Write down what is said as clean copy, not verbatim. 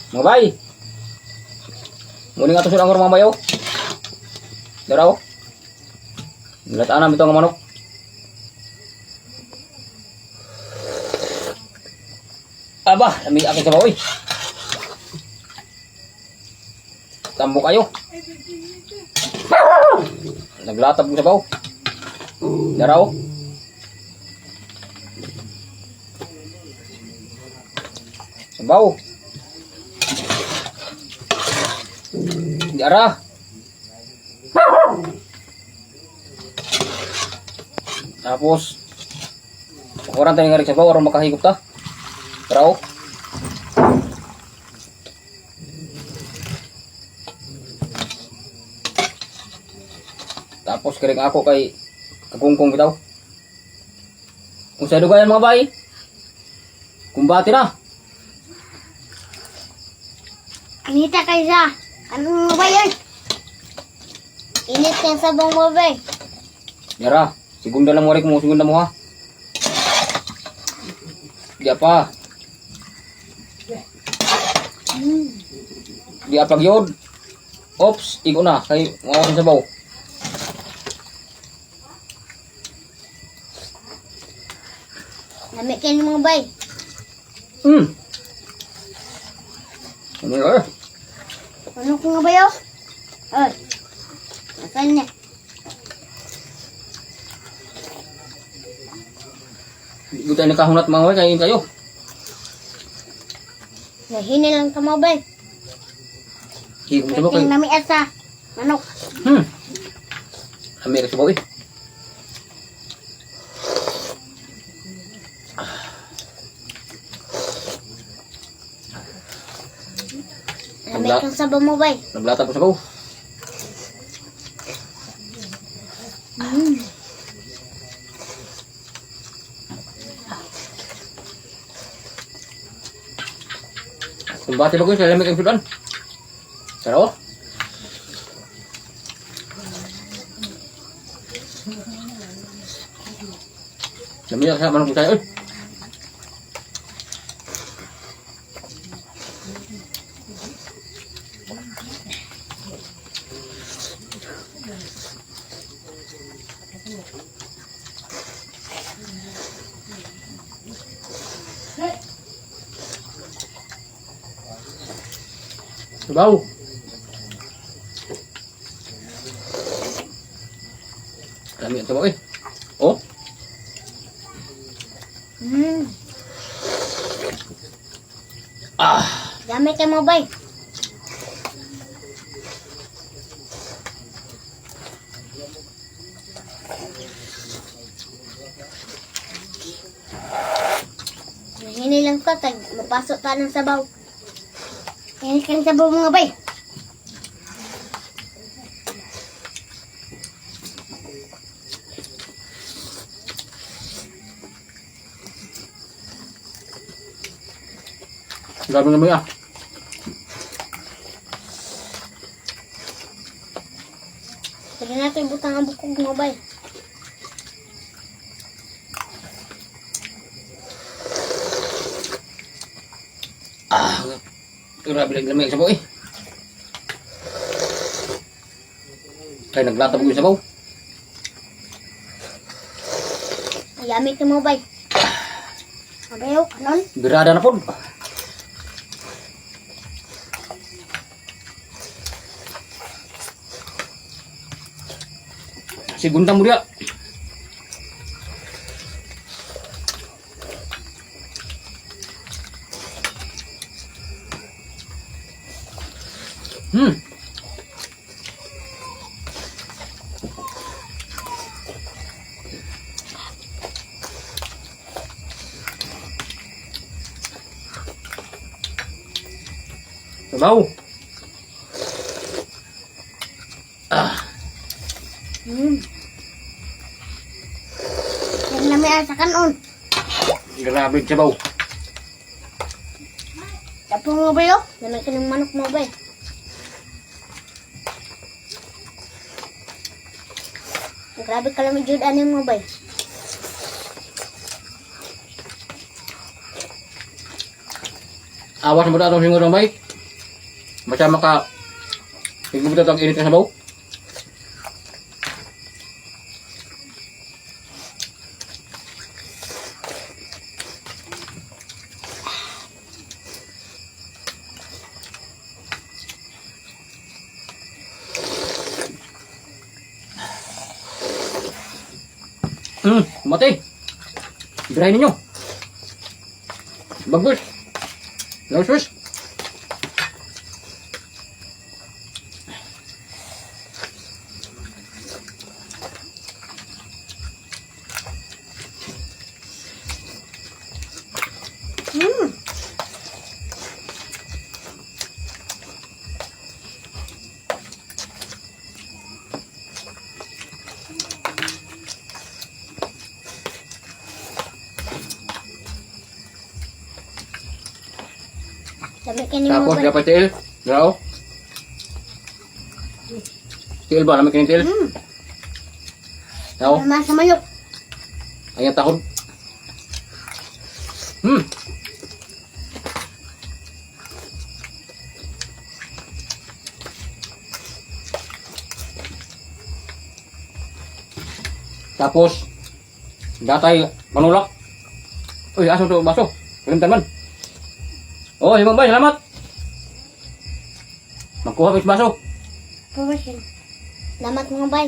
Mga bay. Muli nga ito silang mga bayo. Daraw. Nilataan namin ito ang manok. Aba, lamig aking sabaw eh. Tambo kayo. Naglatab ng sabaw. Daraw. Sabaw. Dara. Tapos orang tadi ngarik sabaw orang makahigop ta. Daraw. Tapos kiring ako kay kagungkong bitaw. Kung sa dugayan mga bay. Kumbati na. Anita kaysa. Anong ba yun? Init yung sabong mo ba? Yara, segunda lang mo rin mo, segunda mo ha. Di apa. Di apa gyud. Ops, igo na kay mawasan sabaw. Lamig kayo mga bay. Ano yun? Ano ko nga ba yun? Ay. Nasaan niya? Di tayo nakahunat mga way, kain kayo. Nahini lang ka mga bay. Higong sabaw kayo. King nami asa. Manok. Amir sabaw eh. Lamig kang sabong mo bay. Naglatag ko sabaw. Kumbati ba ko sa lamig ang sudan? Saro? Lamig sa manok tayo eh. Sabaw. Dami ang sabaw eh. Oh. Dami kayo mga bay. Nahini lang ka. Mapasok ka ng sabaw. Yan kang sabaw mga bay. Grabe naman ah. Pwede natin butang ang bukog mga bay. Grabe lang lamig ang sabaw eh. Kaya naglatab ko yung sabaw. Yummy ka mga bay. Mabayaw, kanon. Birada na po. Segunda mo dia. Sabaw. Yan na may asa kanon. Grabe ang sabaw. Tapos mga bayo. Lamig ka ng manok mga bay. Grabe ka lang may jud ano mga bay. Awas mo na itong singo ng bay. Basta maka... Tigbubutot ang init na sabaw. Mati. Birahin ninyo. Bagbus. Laus-us. Sabi ka ni Tapos mga dapat tiil. Dalaw. Tiil ba? Lamig ka ng tiil? Dalaw. Mama sa manok. Ayan takot. Tapos, datay manulak. Uy, aso to, baso. Kalimtan man. Oh, Limang Bay, salamat. Magkuha ko sa baso. Salamat mga bay.